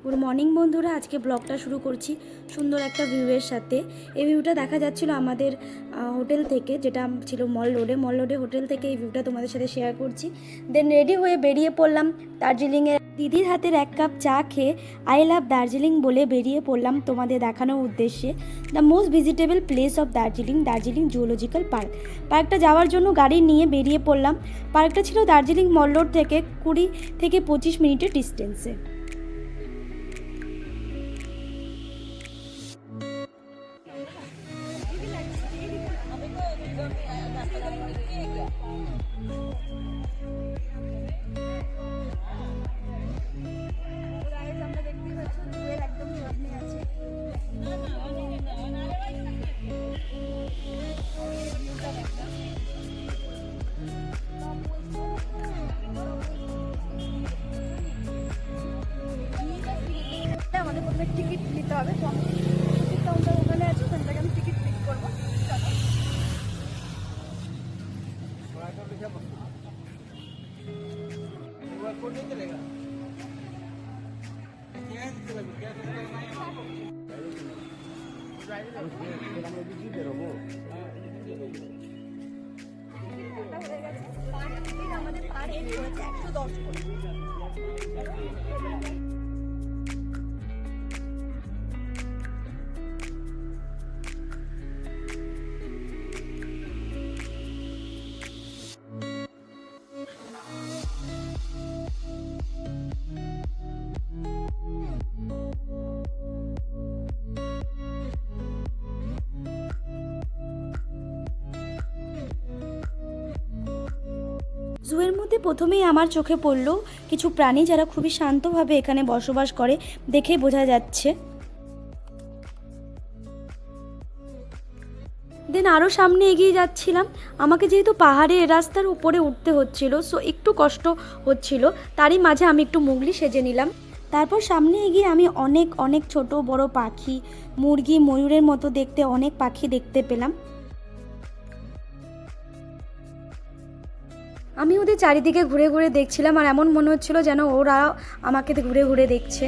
Good morning বন্ধুরা, আজকে ব্লগটা শুরু করছি সুন্দর একটা ভিউয়ের সাথে। এই ভিউটা দেখা যাচ্ছিল আমাদের হোটেল থেকে, যেটা ছিল মল রোডে হোটেল থেকে এই ভিউটা তোমাদের সাথে শেয়ার করছি। দেন রেডি হয়ে বেরিয়ে পড়লাম দার্জিলিংয়ে। দিদির হাতের এক কাপ চা খেয়ে আই লাভ দার্জিলিং বলে বেরিয়ে পড়লাম তোমাদের দেখানোর উদ্দেশ্যে the most vegetable place of Darjeeling zoological park. পার্কটা যাওয়ার জন্য গাড়ি নিয়ে বেরিয়ে পড়লাম। পার্কটা ছিল দার্জিলিং মল রোড থেকে 20 থেকে 25 মিনিটের ডিস্টেন্সে। আমাদের প্রথমে টিকিট নিতে হবে, তো টিকিট কাউন্টার ওখানে আছে, ওখান থেকে আমি টিকিট ক্লিক করবো। আমাদের পার হেড হয়েছে 110 করে। জুয়ের মধ্যে প্রথমেই আমার চোখে পড়ল কিছু প্রাণী যারা খুবই শান্তভাবে এখানে বসবাস করে, দেখেই বোঝা যাচ্ছে। দেন আরও সামনে এগিয়ে যাচ্ছিলাম। আমাকে যেহেতু পাহাড়ের রাস্তার উপরে উঠতে হচ্ছিল, সো একটু কষ্ট হচ্ছিল, তারই মাঝে আমি একটু মুগলি সেজে নিলাম। তারপর সামনে এগিয়ে আমি অনেক অনেক ছোট বড় পাখি, মুরগি, ময়ূরের মতো দেখতে অনেক পাখি দেখতে পেলাম। আমি ওদের চারিদিকে ঘুরে ঘুরে দেখছিলাম, আর এমন মনে হচ্ছিল যেন ওরা আমাকে ঘুরে ঘুরে দেখছে।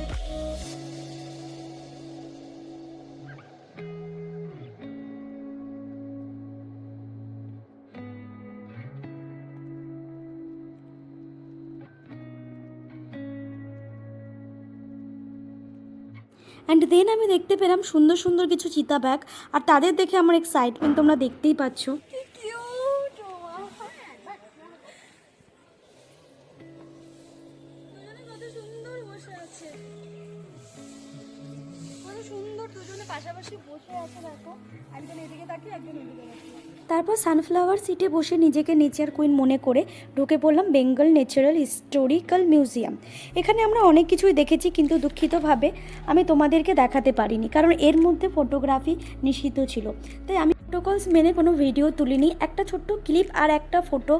অ্যান্ড দেন আমি দেখতে পেলাম সুন্দর সুন্দর কিছু চিতাবাঘ, আর তাদের দেখে আমার এক্সাইটমেন্ট তোমরা দেখতেই পাচ্ছ। তারপর সানফ্লাওয়ার সিটে বসে নিজেকে নেচার কুইন মনে করে ঢুকে পড়লাম বেঙ্গল ন্যাচারাল হিস্টোরিক্যাল মিউজিয়াম। এখানে আমরা অনেক কিছুই দেখেছি, কিন্তু দুঃখিতভাবে আমি তোমাদেরকে দেখাতে পারিনি, কারণ এর মধ্যে ফটোগ্রাফি নিষিদ্ধ ছিল। তাই আমি প্রোটোকলস মেনে কোনো ভিডিও তুলিনি। একটা ছোট্ট ক্লিপ আর একটা ফটো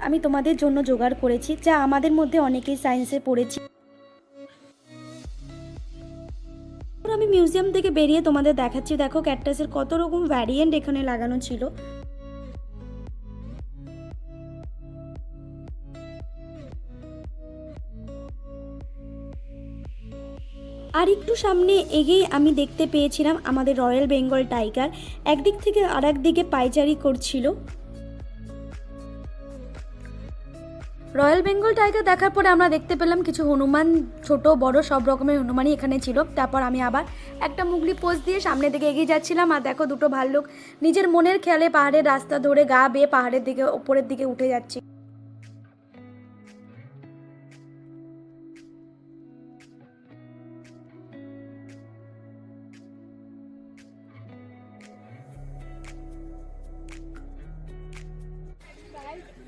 আমি তোমাদের জন্য জোগাড় করেছি, যা আমাদের মধ্যে অনেকেই সায়েন্সে পড়েছি। আমি মিউজিয়াম থেকে বেরিয়ে তোমাদের দেখাচ্ছি, দেখো ক্যাকটাসের কত রকম ভ্যারিয়েন্ট এখানে লাগানো ছিল। আর একটু সামনে এগিয়ে আমি দেখতে পেয়েছিলাম আমাদের রয়্যাল বেঙ্গল টাইগার, একদিক থেকে আর একদিকে পায়চারি করছিল। রয়্যাল বেঙ্গল টাইগার দেখার পরে আমরা দেখতে পেলাম কিছু হনুমান, ছোট বড় সব রকমের হনুমানই এখানে ছিল। তারপর আমি আবার একটা মুগলি পোজ দিয়ে সামনের দিকে এগিয়ে যাচ্ছিলাম, আর দেখো দুটো ভাল্লুক নিজের মনের খেয়ালে পাহাড়ের রাস্তা ধরে গা বেয়ে পাহাড়ের দিকে ওপরের দিকে উঠে যাচ্ছি।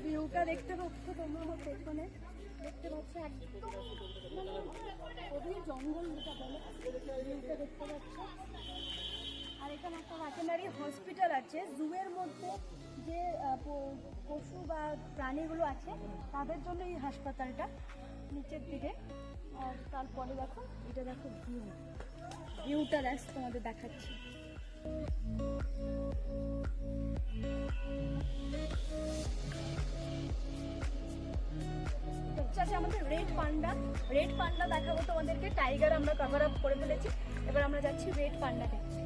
ভিউটা দেখতে পাচ্ছ তোমরা আমার পেছনে, দেখতে পাচ্ছ একদম গভীর জঙ্গল, যেটা বলে ভিউটা দেখতে পাচ্ছ। আর এখানে একটা ভেটেরিনারি হসপিটাল আছে। জুয়ের মধ্যে যে পশু বা প্রাণীগুলো আছে তাদের জন্য এই হাসপাতালটা নিচের দিকে। আর তারপরে দেখো, এটা দেখো ভিউটা তোমাদের দেখাচ্ছি। আমাদের রেড পান্ডা দেখাবো তোমাদেরকে। টাইগার আমরা কভার আপ করে ফেলেছি, এবার আমরা যাচ্ছি রেড পান্ডা দেখতে।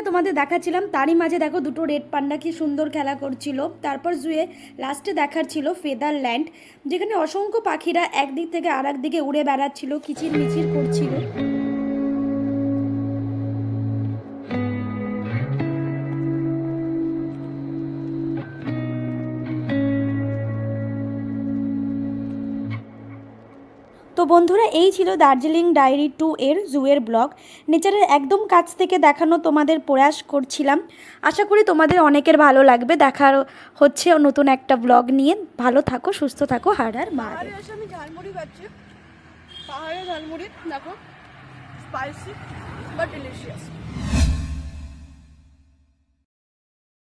তোমাদের দেখাচ্ছিলাম, তারই মাঝে দেখো দুটো রেড পান্ডা কি সুন্দর খেলা করছিল। তারপর জুয়ে লাস্টে দেখার ছিল ফেদার ল্যান্ড, যেখানে অসংখ্য পাখিরা একদিক থেকে আর দিকে উড়ে বেড়াচ্ছিল, কিচির মিচির করছিল। তো বন্ধুরা, এই ছিল দার্জিলিং ডায়েরি 2 এর জুয়ের ব্লগ। নেচারের একদম কাছ থেকে দেখানো তোমাদের প্রয়াস করছিলাম। আশা করি তোমাদের অনেকের ভালো লাগবে। দেখার হচ্ছে নতুন একটা ব্লগ নিয়ে। ভালো থাকো, সুস্থ থাকো, হার হার মা। পাহাড়ে এসে আমি ঝালমুড়ি খাচ্ছি, পাহাড়ে ঝালমুড়ি দেখো, স্পাইসি বাট ডিলিশিয়াস।